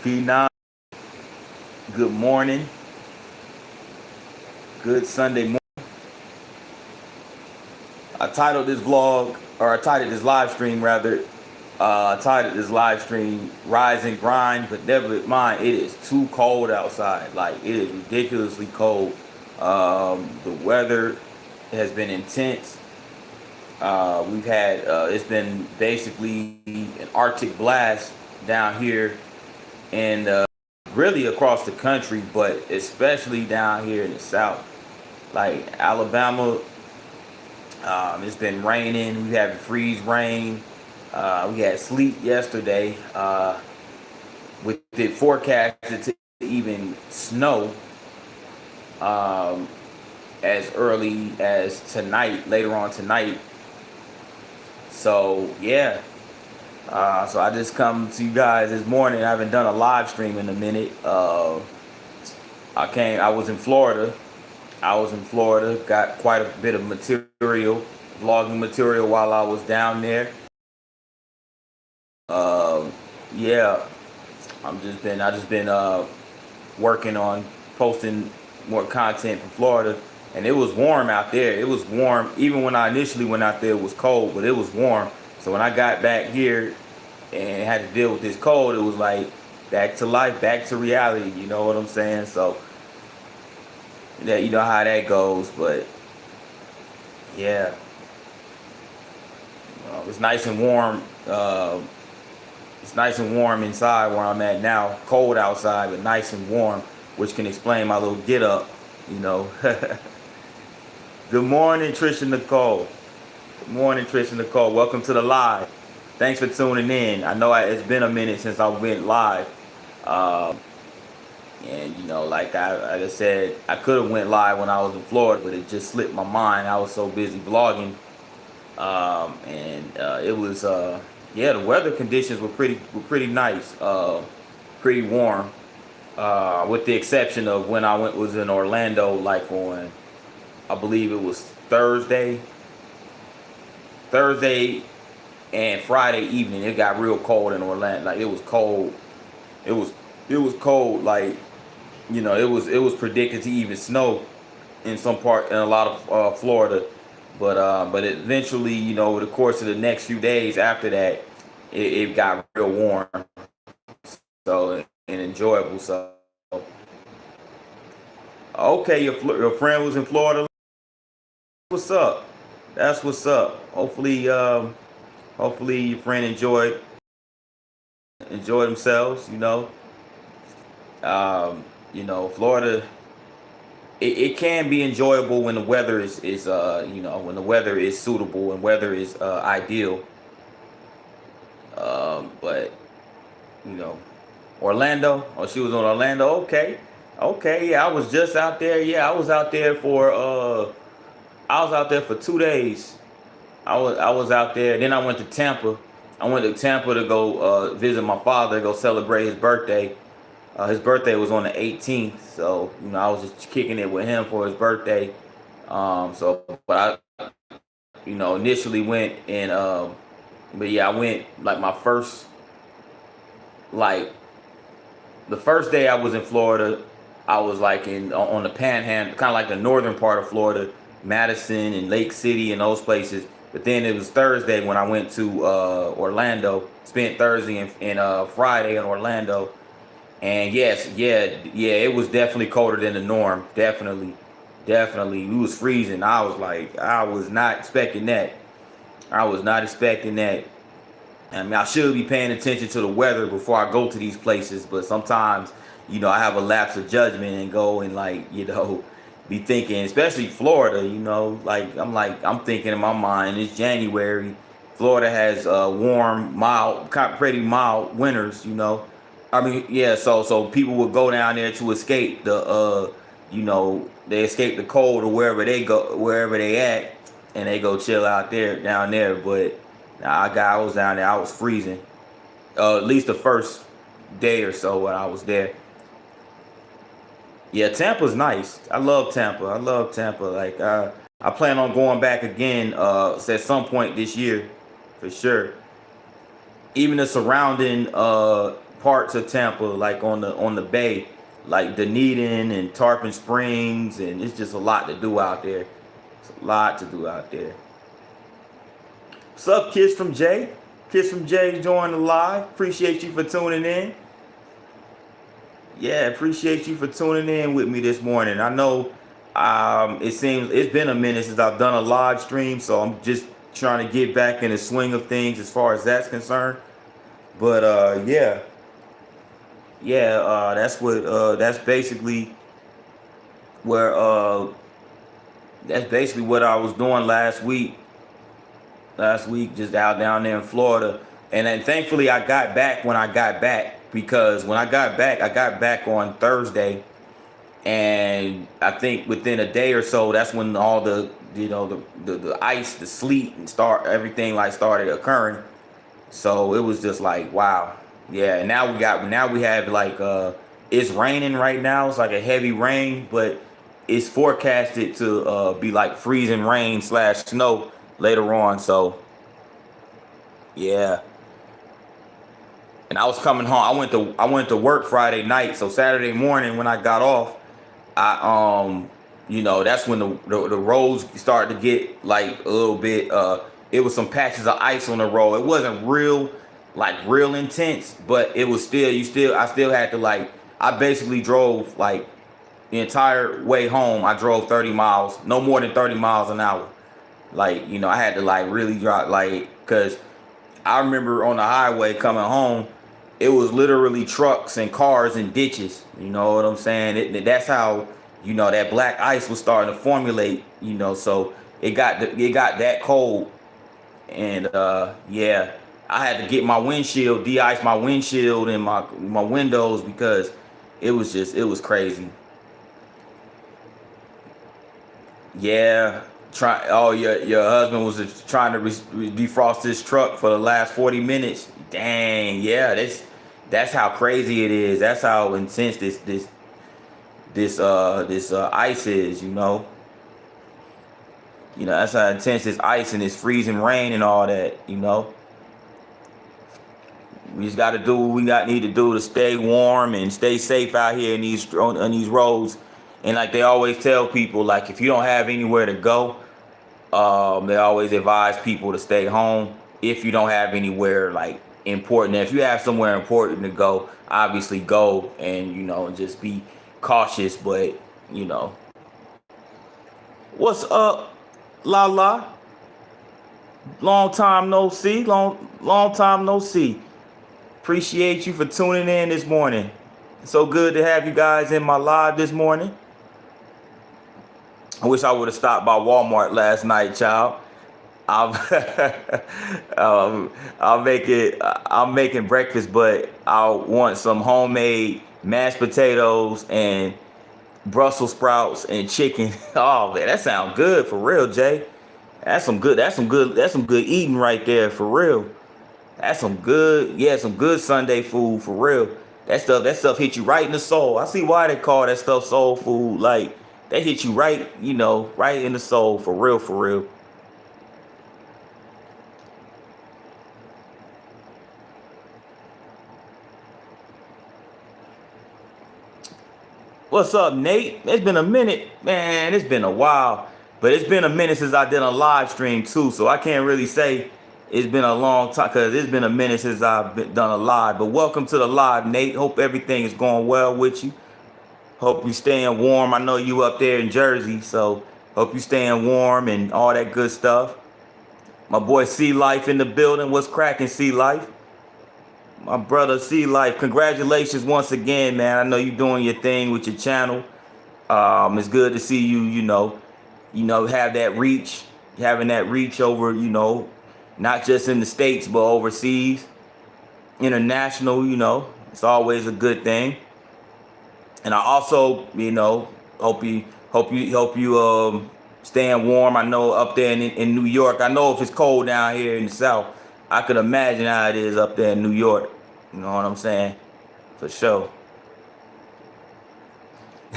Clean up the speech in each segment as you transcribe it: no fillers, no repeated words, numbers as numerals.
P9, good morning, good Sunday morning. I titled this vlog, or I titled this live stream rather, I titled this live stream Rise and Grind, but never mind, it is too cold outside. Like, it is ridiculously cold. The weather has been intense. We've had, it's been basically an Arctic blast down here and really across the country, but especially down here in the South. Like Alabama, it's been raining. We had freeze rain. We had sleet yesterday. With it forecasted to even snow as early as tonight, later on tonight. So yeah. So I just come to you guys this morning. I haven't done a live stream in a minute. I was in Florida. Got quite a bit of material, vlogging material while I was down there. Yeah, I just been working on posting more content from Florida, and it was warm out there. It was warm even when I initially went out there. It was cold, but it was warm. So when I got back here and had to deal with this cold, it was like back to life, back to reality. You know what I'm saying? So that, you know how that goes, but yeah, it's nice and warm. It's nice and warm inside where I'm at now. Cold outside, but nice and warm, which can explain my little get up, you know. Good morning, Trisha Nicole. Good morning, Trisha Nicole. Welcome to the live. Thanks for tuning in. I know it's been a minute since I went live. And you know, like I said, I could have went live when I was in Florida, but it just slipped my mind. I was so busy vlogging, and it was yeah, the weather conditions were pretty nice, pretty warm, with the exception of when I was in Orlando, like on, I believe it was Thursday and Friday evening. It got real cold in Orlando. Like, it was cold. It was cold. Like, you know, it was predicted to even snow in a lot of Florida, but eventually, you know, over the course of the next few days after that, it got real warm, so and enjoyable. So okay, your friend was in Florida. What's up? That's what's up. Hopefully your friend enjoyed themselves. You know, Florida. It can be enjoyable when the weather is you know, when the weather is suitable and weather is ideal. But you know, Orlando. Oh, she was on Orlando. Okay, okay. Yeah, I was just out there. Yeah, I was out there for 2 days. I was out there. Then I went to Tampa. I went to Tampa to go visit my father, go celebrate his birthday. His birthday was on the 18th, so you know, I was just kicking it with him for his birthday. But I, you know, initially went and but yeah, I went like like the first day I was in Florida. I was like on the Panhandle, kind of like the northern part of Florida, Madison and Lake City and those places. But then it was Thursday when I went to Orlando. Spent Thursday and Friday in Orlando. And yes, yeah, it was definitely colder than the norm. Definitely. It was freezing. I was not expecting that. I was not expecting that. I mean, I should be paying attention to the weather before I go to these places, but sometimes, you know, I have a lapse of judgment and go and, like, you know, be thinking, especially Florida, you know, I'm thinking in my mind, it's January. Florida has warm, mild, pretty mild winters, you know. I mean, yeah, so people would go down there to escape you know, they escape the cold or wherever they at, and they go chill out there, down there. But I was down there, I was freezing. At least the first day or so when I was there. Yeah, Tampa's nice. I love Tampa. Like, I plan on going back again at some point this year, for sure. Even the surrounding parts of Tampa, like on the bay, like Dunedin and Tarpon Springs, and it's just a lot to do out there. It's a lot to do out there. What's up, Kiss from Jay? Kiss from Jay joined the live. Appreciate you for tuning in. Yeah, appreciate you for tuning in with me this morning. I know it seems it's been a minute since I've done a live stream, so I'm just trying to get back in the swing of things as far as that's concerned. But that's basically where that's basically what I was doing last week. Last week, just out down there in Florida, and then thankfully I got back when I got back, because when I got back on Thursday, and I think within a day or so, that's when all the the ice, the sleet, and everything like started occurring. So it was just like, wow. Yeah, and now we have like it's raining right now. It's like a heavy rain, but it's forecasted to be like freezing rain / snow later on. So yeah. And I was coming home. I went to work Friday night. So Saturday morning when I got off, I that's when the roads started to get like a little bit it was some patches of ice on the road. It wasn't real intense, but it was I still had to, like, I basically drove like the entire way home. I drove 30 miles, no more than 30 miles an hour. Like, I had to like really drop, like, cause I remember on the highway coming home, it was literally trucks and cars and ditches. You know what I'm saying? That's how, that black ice was starting to formulate. So it got that cold, and yeah, I had to get my windshield, de-ice my windshield and my windows, because it was crazy. Yeah, your husband was trying to defrost his truck for the last 40 minutes. Dang, yeah, that's how crazy it is. That's how intense this ice is. That's how intense this ice and this freezing rain and all that. We just got to do what we need to do to stay warm and stay safe out here in on these roads. And like they always tell people, like, if you don't have anywhere to go, they always advise people to stay home if you don't have anywhere like important. If you have somewhere important to go, obviously go, and and just be cautious. But what's up, La? Long time no see. Long time no see. Appreciate you for tuning in this morning. So good to have you guys in my live this morning. I wish I would have stopped by Walmart last night, child. I'm I'm making breakfast, but I want some homemade mashed potatoes and Brussels sprouts and chicken. Oh man, that sounds good for real, Jay. That's some good eating right there for real. That's some good Sunday food for real. That stuff hit you right in the soul. I see why they call that stuff soul food. Like, that hit you right, right in the soul for real, for real. What's up, Nate? It's been a minute, man. It's been a while, but it's been a minute since I did a live stream too. So I can't really say it's been a long time, because it's been a minute since I've done a live. But welcome to the live, Nate. Hope everything is going well with you. Hope you staying warm. I know you up there in Jersey, so hope you staying warm and all that good stuff. My boy C Life in the building. What's cracking, C Life? My brother C Life. Congratulations once again, man. I know you doing your thing with your channel. It's good to see you. Have that reach, having that reach over. Not just in the States but overseas, international. It's always a good thing. And I also, hope you staying warm. I know up there in New York. I know if it's cold down here in the South, I could imagine how it is up there in New York. You know what I'm saying? For sure.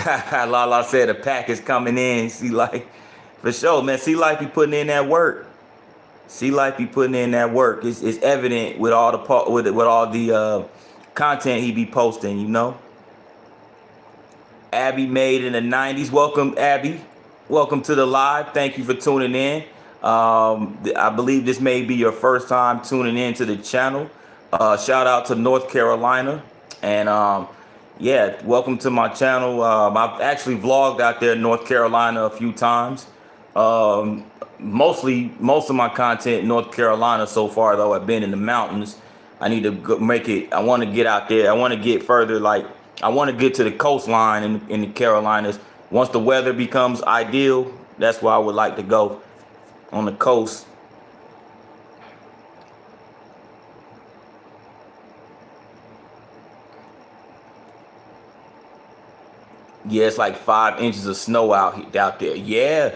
Lala said the pack is coming in. See, like, for sure, man. See, like, be putting in that work. See, like, be putting in that work. It's evident with all the content he be posting, you know. Abby made in the 90s. Welcome, Abby. Welcome to the live. Thank you for tuning in. I believe this may be your first time tuning in to the channel. Shout out to North Carolina. And yeah, welcome to my channel. I've actually vlogged out there in North Carolina a few times. Most of my content in North Carolina so far, though, have been in the mountains. I need to make it. I want to get out there. I want to get further. Like, I want to get to the coastline in the Carolinas. Once the weather becomes ideal, that's where I would like to go, on the coast. Yeah, it's like 5 inches of snow out there. Yeah,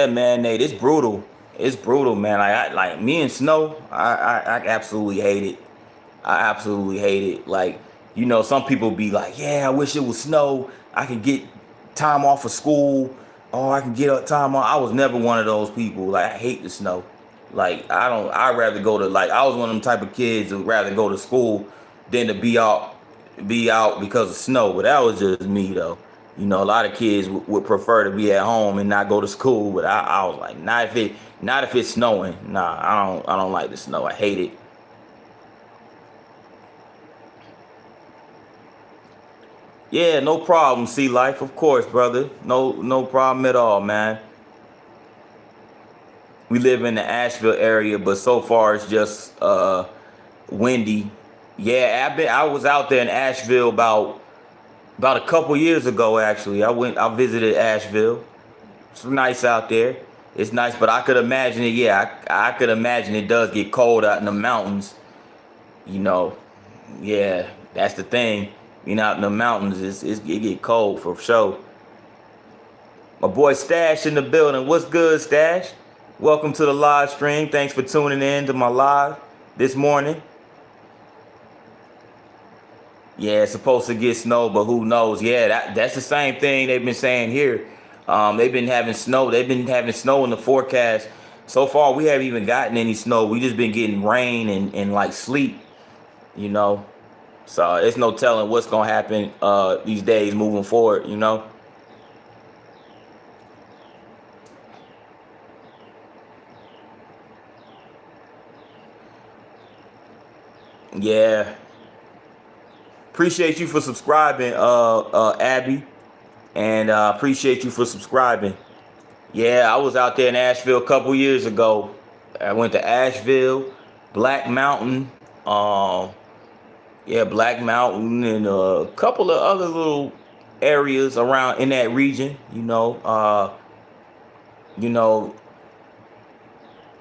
man, Nate, it's brutal. It's brutal, man. Like me and snow, I absolutely hate it. I absolutely hate it. Like, you know, some people be like, yeah, I wish it was snow. I could get time off of school, or I can get up time off. I was never one of those people. Like, I hate the snow. Like, I'd rather go to, like, I was one of them type of kids who'd rather go to school than to be out because of snow. But that was just me, though. You know, a lot of kids would prefer to be at home and not go to school. But I was like, not if it's snowing. Nah, I don't like the snow. I hate it. Yeah, no problem. See life, of course, brother. No problem at all, man. We live in the Asheville area, but so far it's just windy. Yeah, I was out there in Asheville about a couple years ago. Actually, I visited Asheville. It's nice out there. It's nice, but I could imagine it. Yeah, I could imagine it does get cold out in the mountains. You know, yeah, that's the thing. Being out in the mountains, it get cold for sure. My boy Stash in the building. What's good, Stash? Welcome to the live stream. Thanks for tuning in to my live this morning. Yeah, it's supposed to get snow, but who knows? Yeah, that's the same thing they've been saying here. They've been having snow. They've been having snow in the forecast. So far, we haven't even gotten any snow. We just been getting rain and like sleet, you know. So it's no telling what's gonna happen these days moving forward, you know. Yeah. Appreciate you for subscribing, Abby. And appreciate you for subscribing. Yeah, I was out there in Asheville a couple years ago. I went to Asheville, Black Mountain, yeah, Black Mountain, and a couple of other little areas around in that region. You know,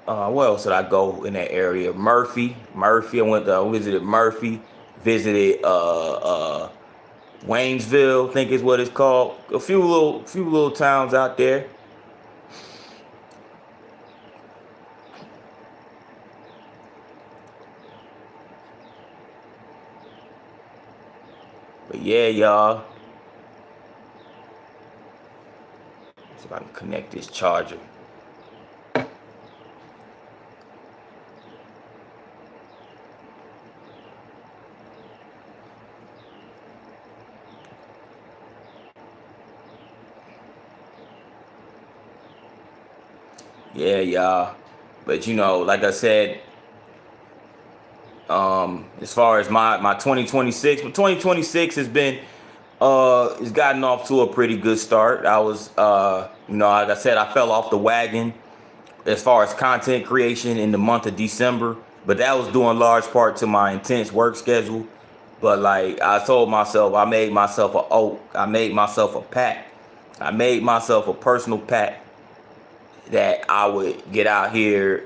where else did I go in that area? Murphy. I visited Murphy, visited Waynesville, I think is what it's called. A few little towns out there. But yeah, y'all. See if I can connect this charger. Yeah, y'all. But you know, like I said, as far as my 2026, but 2026 has been it's gotten off to a pretty good start. I was you know, like I said, I fell off the wagon as far as content creation in the month of December, but that was due in large part to my intense work schedule. But like I told myself, I made myself a oath. I made myself a pact. I made myself a personal pact that I would get out here,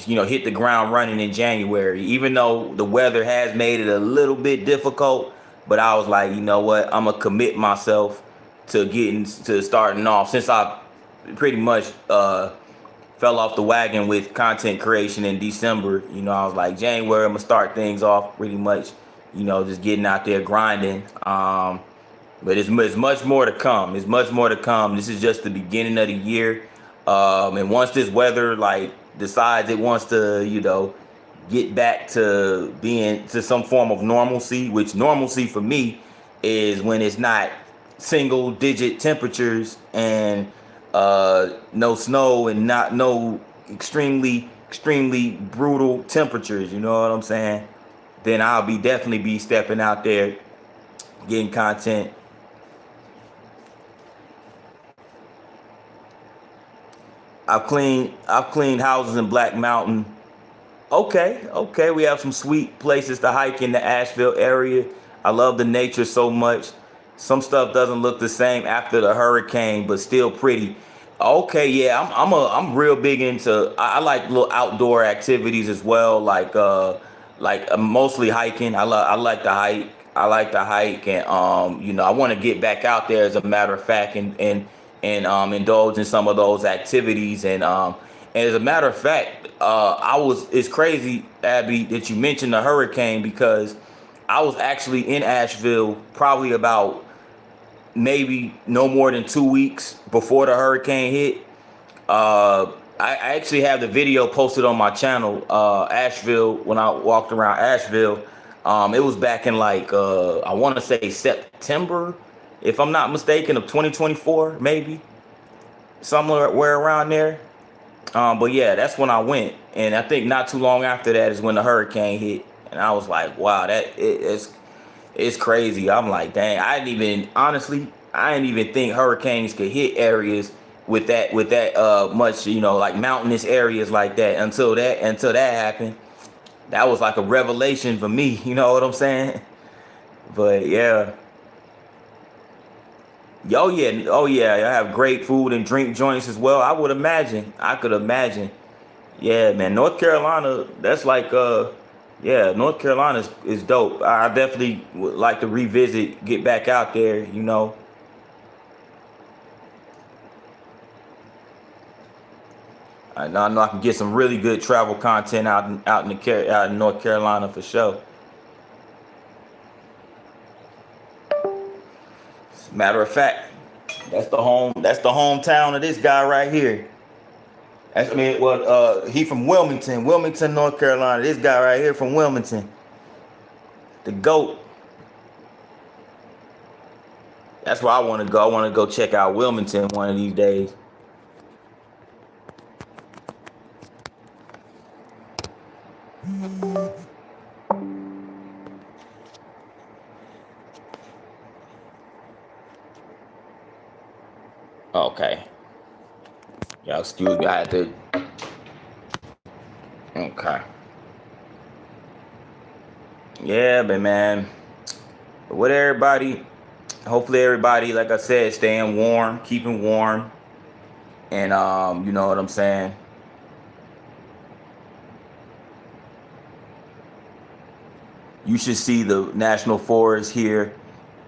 you know, hit the ground running in January, even though the weather has made it a little bit difficult. But I was like, you know what, I'm gonna commit myself to starting off, since I pretty much fell off the wagon with content creation in December. You know, I was like, January, I'm gonna start things off pretty much, you know, just getting out there grinding. But it's much more to come. It's much more to come. This is just the beginning of the year. And once this weather like decides it wants to, you know, get back to being to some form of normalcy, which normalcy for me is when it's not single digit temperatures and no snow and not no extremely brutal temperatures, you know what I'm saying? Then I'll be definitely be stepping out there getting content. I've cleaned houses in Black Mountain. Okay, okay. We have some sweet places to hike in the Asheville area. I love the nature so much. Some stuff doesn't look the same after the hurricane, but still pretty. Okay, yeah, I'm real big into. I like little outdoor activities as well, like mostly hiking. I like to hike. I like to hike, and I want to get back out there as a matter of fact, and indulge in some of those activities. And as a matter of fact, it's crazy, Abby, that you mentioned the hurricane because I was actually in Asheville probably about maybe no more than 2 weeks before the hurricane hit. I actually have the video posted on my channel, Asheville, when I walked around Asheville. It was back in I want to say September, if I'm not mistaken, of 2024, maybe somewhere around there. But yeah, that's when I went, and I think not too long after that is when the hurricane hit, and I was like, wow, it's crazy. I'm like, dang, I didn't even think hurricanes could hit areas with that much, like mountainous areas like that until that happened. That was like a revelation for me, you know what I'm saying? But yeah. Oh yeah, I have great food and drink joints as well. I would imagine. I could imagine. Yeah, man. North Carolina, that's yeah, North Carolina is dope. I definitely would like to revisit, get back out there. I know I can get some really good travel content out in North Carolina for sure. Matter of fact, that's the hometown of this guy right here. That's me. Well, he from Wilmington, North Carolina. This guy right here from Wilmington, the goat. That's where I want to go. I want to go check out Wilmington one of these days. Okay. Yeah, excuse me. I had to. Okay. Yeah, but man, with everybody, hopefully everybody, like I said, staying warm, keeping warm, and you know what I'm saying. You should see the national forest here,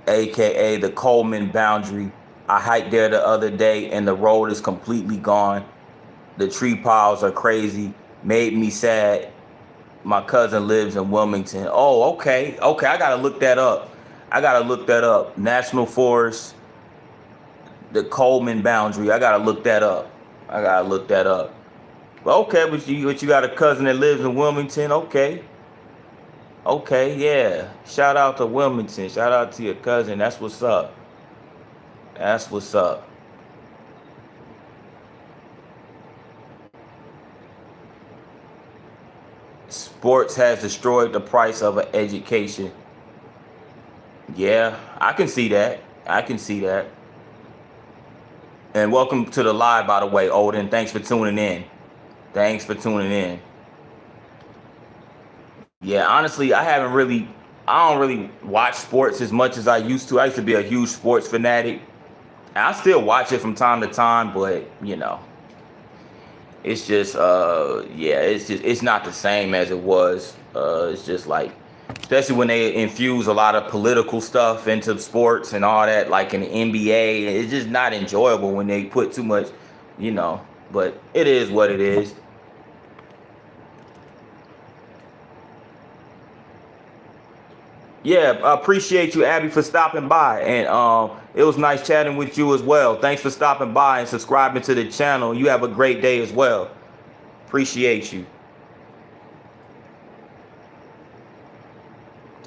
aka the Coleman boundary. I hiked there the other day, and the road is completely gone. The tree piles are crazy. Made me sad. My cousin lives in Wilmington. Oh, okay. Okay, I gotta look that up. National Forest, the Coleman boundary. I gotta look that up. Okay, but you got a cousin that lives in Wilmington. Okay. Okay, yeah. Shout out to Wilmington. Shout out to your cousin. That's what's up. That's what's up. Sports has destroyed the price of an education. Yeah, I can see that. I can see that. And welcome to the live, by the way, Odin. Thanks for tuning in. Thanks for tuning in. Yeah, honestly, I don't really watch sports as much as I used to. I used to be a huge sports fanatic. I still watch it from time to time, but it's just yeah, it's not the same as it was. It's just like, especially when they infuse a lot of political stuff into sports and all that, like in the NBA, it's just not enjoyable when they put too much, you know. But it is what it is. Yeah, I appreciate you, Abby, for stopping by, and it was nice chatting with you as well. Thanks for stopping by and subscribing to the channel. You have a great day as well. Appreciate you.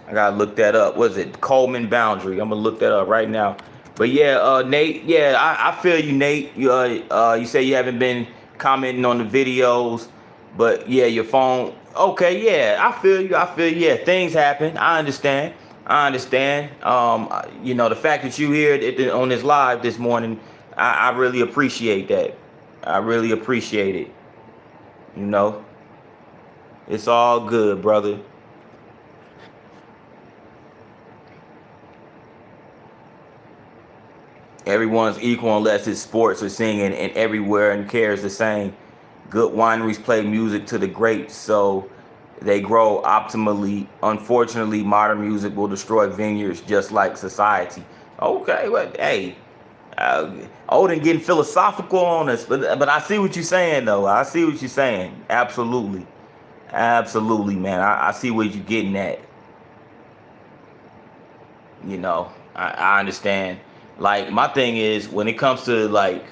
I gotta look that up. What is it? Coleman boundary. I'm gonna look that up right now. But yeah, Nate. Yeah, I feel you, Nate. You say you haven't been commenting on the videos, but yeah, your phone. Okay, yeah, I feel you. I feel you. Yeah, things happen. I understand. I understand. The fact that you here on this live this morning, I really appreciate that. I really appreciate it. You know, it's all good, brother. Everyone's equal unless it's sports or singing, and everywhere and cares the same. Good wineries play music to the grapes, so they grow optimally. Unfortunately, modern music will destroy vineyards just like society. Okay, well, hey, uh, Odin getting philosophical on us, but I see what you're saying, though. I see what you're saying. Absolutely, absolutely, man. I see what you're getting at. I understand. Like, my thing is, when it comes to, like,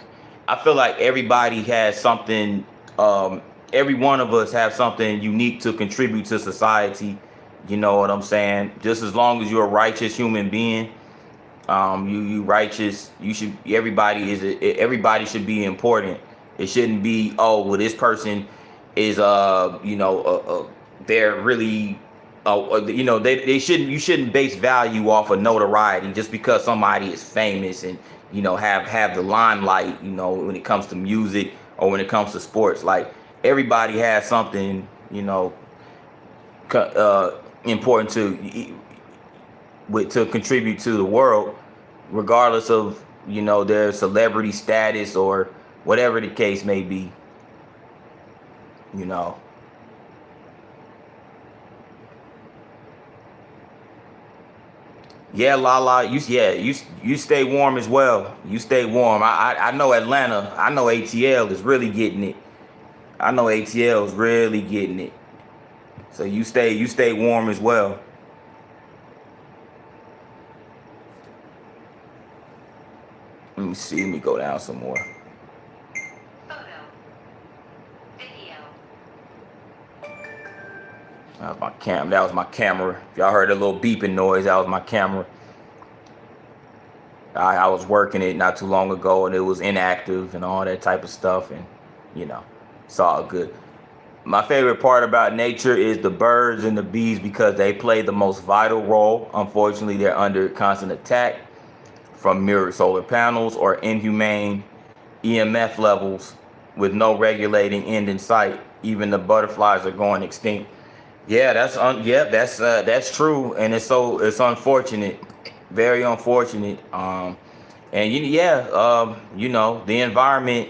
I feel like everybody has something. Every one of us have something unique to contribute to society. You know what I'm saying? Just as long as you're a righteous human being, you righteous, you should, everybody should be important. It shouldn't be, oh well, this person is they're really, they shouldn't, you shouldn't base value off of notoriety just because somebody is famous and have the limelight, when it comes to music or when it comes to sports. Like, everybody has something, important to contribute to the world, regardless of their celebrity status or whatever the case may be. You know. Yeah, Lala, you stay warm as well. You stay warm. I know Atlanta. I know ATL is really getting it. I know ATL is really getting it. So you stay warm as well. Let me see. Let me go down some more. That was my cam. That was my camera. If y'all heard a little beeping noise, that was my camera. I was working it not too long ago, and it was inactive and all that type of stuff, and it's all good. My favorite part about nature is the birds and the bees because they play the most vital role. Unfortunately, they're under constant attack from mirrored solar panels or inhumane EMF levels with no regulating end in sight. Even the butterflies are going extinct. Yeah, that's true, and it's unfortunate, very unfortunate. And the environment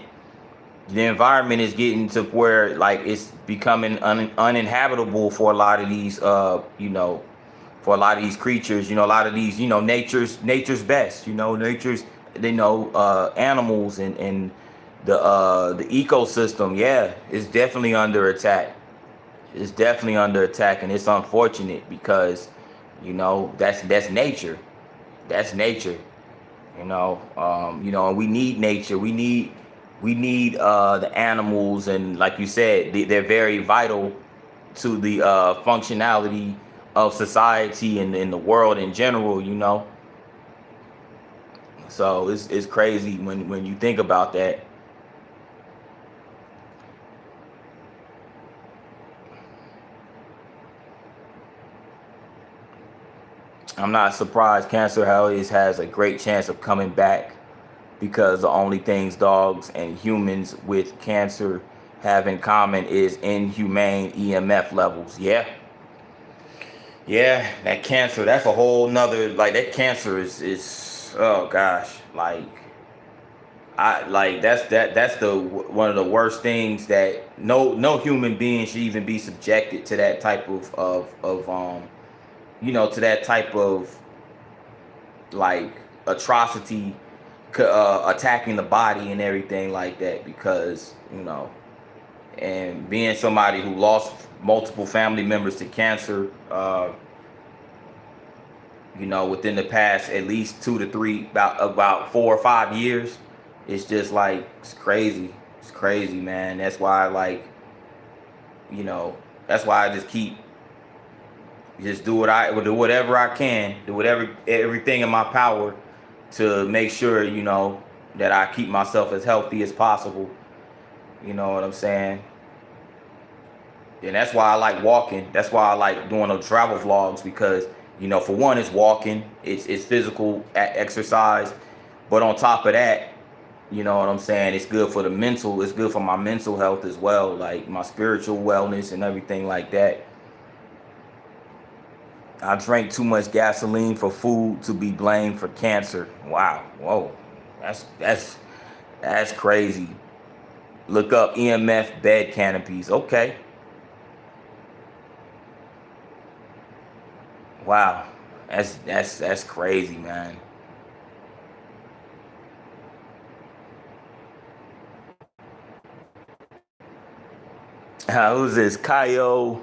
is getting to where, like, it's becoming uninhabitable for a lot of these for a lot of these creatures. A lot of these, nature's best. Nature's, animals and the ecosystem. Yeah, it's definitely under attack. It's definitely under attack, and it's unfortunate because that's nature. That's nature. And we need nature. We need the animals, and like you said, they're very vital to the functionality of society and in the world in general. So it's crazy when you think about that. I'm not surprised cancer always has a great chance of coming back because the only things dogs and humans with cancer have in common is inhumane EMF levels. Yeah. Yeah, that cancer, that's a whole nother, like, that cancer is oh gosh, like, that's the one of the worst things that no human being should even be subjected to that type of to that type of, like, atrocity, attacking the body and everything like that, because and being somebody who lost multiple family members to cancer, within the past at least 2 to 3, about 4 or 5 years, it's just like, it's crazy, man. That's why, like, that's why I just keep Just do whatever I can, do everything in my power to make sure, that I keep myself as healthy as possible. You know what I'm saying? And that's why I like walking. That's why I like doing those travel vlogs because, for one, it's walking, it's physical exercise, but on top of that, you know what I'm saying, it's good for the mental. It's good for my mental health as well, like my spiritual wellness and everything like that. I drank too much gasoline for food to be blamed for cancer. Wow. Whoa. That's crazy. Look up EMF bed canopies. Okay. Wow. That's crazy, man. Who's this? Kaio.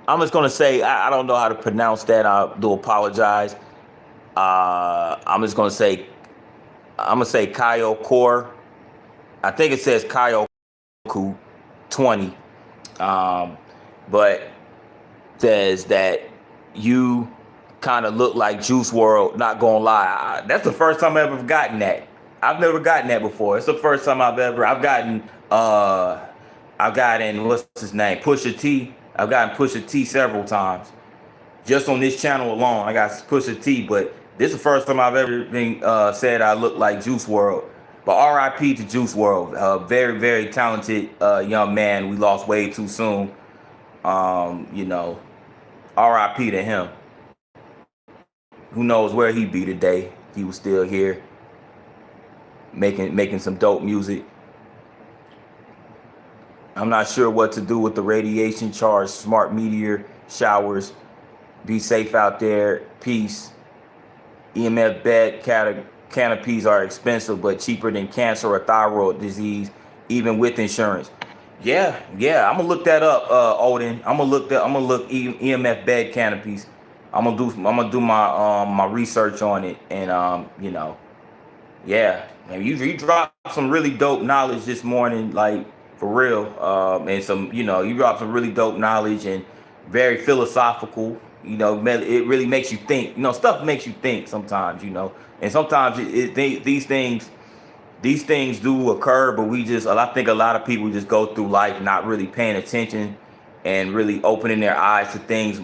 I'm just gonna say I don't know how to pronounce that. I do apologize. I'm just gonna say Kaio Core. I think it says Kaio 20. Um, but says that you kind of look like Juice World. Not gonna lie, that's the first time I've ever gotten that. I've never gotten that before. It's the first time I've gotten what's his name, Pusha T. I've gotten Pusha T several times just on this channel alone. I got Pusha T, but this is the first time I've ever been said I look like Juice World. But R.I.P. to Juice World, very very talented young man. We lost way too soon. You know, R.I.P. to him. Who knows where he'd be today if he was still here making some dope music. I'm not sure what to do with the radiation charged smart meteor showers. Be safe out there. Peace. EMF bed canopies are expensive but cheaper than cancer or thyroid disease, even with insurance. Yeah. I'm gonna look that up, Odin. I'm gonna look EMF bed canopies. I'm gonna do my research on it, and yeah. And you dropped some really dope knowledge this morning, like for real. And you dropped some really dope knowledge and very philosophical. It really makes you think. Stuff makes you think sometimes. And sometimes these things do occur, but I think a lot of people just go through life not really paying attention and really opening their eyes to things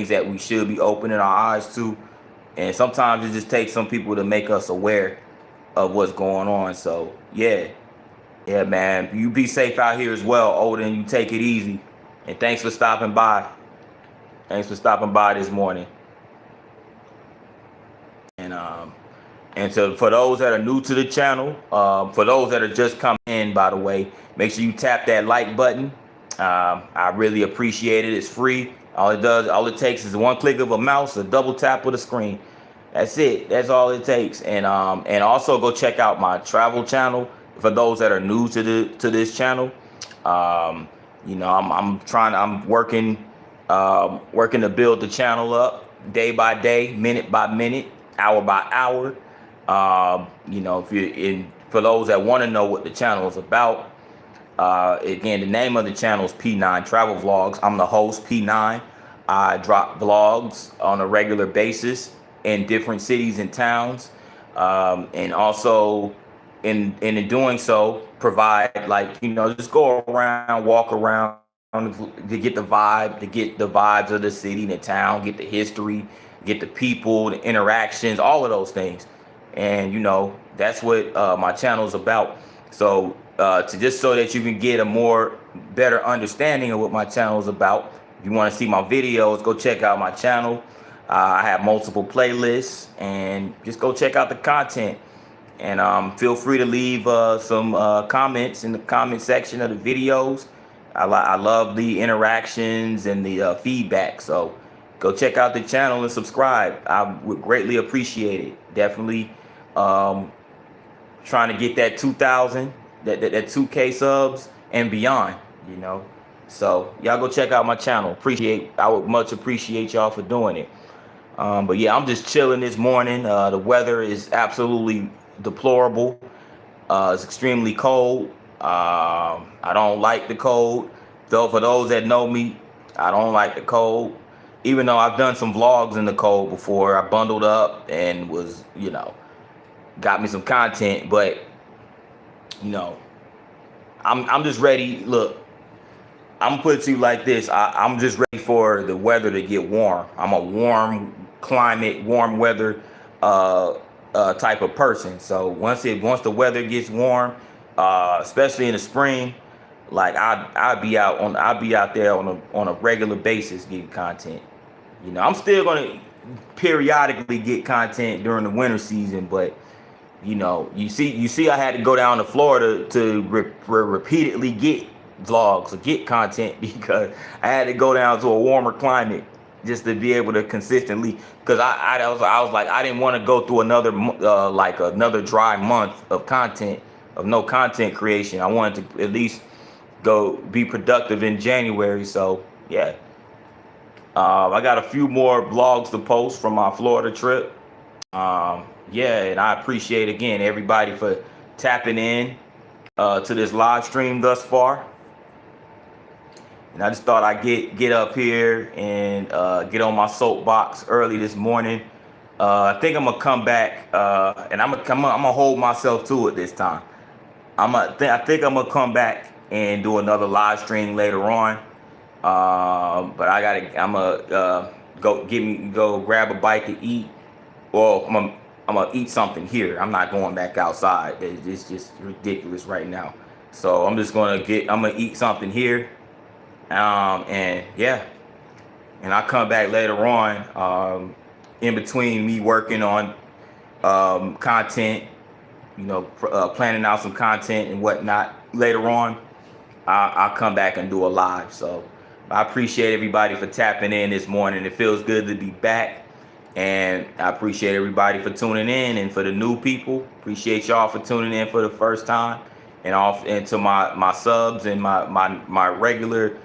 that we should be opening our eyes to. And sometimes it just takes some people to make us aware of what's going on. So yeah, man, you be safe out here as well, Odin. You take it easy, and thanks for stopping by. Thanks for stopping by this morning. And for those that are new to the channel, for those that are just coming in, by the way, make sure you tap that like button. I really appreciate it. It's free. All it takes is one click of a mouse, a double tap of the screen. That's it. That's all it takes. And also go check out my travel channel for those that are new to this channel. I'm working to build the channel up day by day, minute by minute, hour by hour. For those that want to know what the channel is about, again, the name of the channel is P9 Travel Vlogs. I'm the host, P9. I drop vlogs on a regular basis in different cities and towns, and also in doing so, provide just go around, walk around to get the vibes of the city, the town, get the history, get the people, the interactions, all of those things. And that's what my channel is about. So so that you can get a better understanding of what my channel is about, if you want to see my videos, go check out my channel. I have multiple playlists, and just go check out the content. And feel free to leave some comments in the comment section of the videos. I love the interactions and the feedback. So go check out the channel and subscribe. I would greatly appreciate it. Definitely trying to get that 2,000, that 2K subs and beyond. So y'all go check out my channel. I would much appreciate y'all for doing it. But yeah, I'm just chilling this morning. The weather is absolutely deplorable. It's extremely cold. I don't like the cold. Though for those that know me, I don't like the cold. Even though I've done some vlogs in the cold before, I bundled up and was, got me some content, but you know, I'm just ready. Look, I'm gonna put it to you like this. I'm just ready for the weather to get warm. I'm a warm climate, warm weather uh, type of person. So once the weather gets warm, especially in the spring, like I'd be out there on a regular basis getting content. I'm still gonna periodically get content during the winter season, but you see, I had to go down to Florida to repeatedly get vlogs or get content because I had to go down to a warmer climate just to be able to consistently. Because I was like, I didn't want to go through another like another dry month of content, of no content creation. I wanted to at least go be productive in January. So yeah, I got a few more vlogs to post from my Florida trip. Yeah, and I appreciate again everybody for tapping in to this live stream thus far. And I just thought I'd get up here and get on my soapbox early this morning. I think I'm gonna come back and I'm gonna hold myself to it this time. I think I'm gonna come back and do another live stream later on. But I'm gonna go grab a bite to eat. Well, I'm gonna eat something here. I'm not going back outside. It's just ridiculous right now. So I'm gonna eat something here. And yeah, and I'll come back later on. In between me working on content, planning out some content and whatnot. Later on, I'll come back and do a live. So I appreciate everybody for tapping in this morning. It feels good to be back. And I appreciate everybody for tuning in, and for the new people, appreciate y'all for tuning in for the first time, and to my subs and my regular,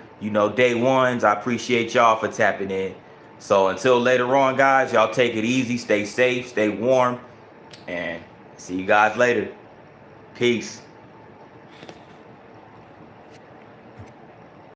day ones. I appreciate y'all for tapping in. So until later on, guys, y'all take it easy, stay safe, stay warm, and see you guys later. Peace.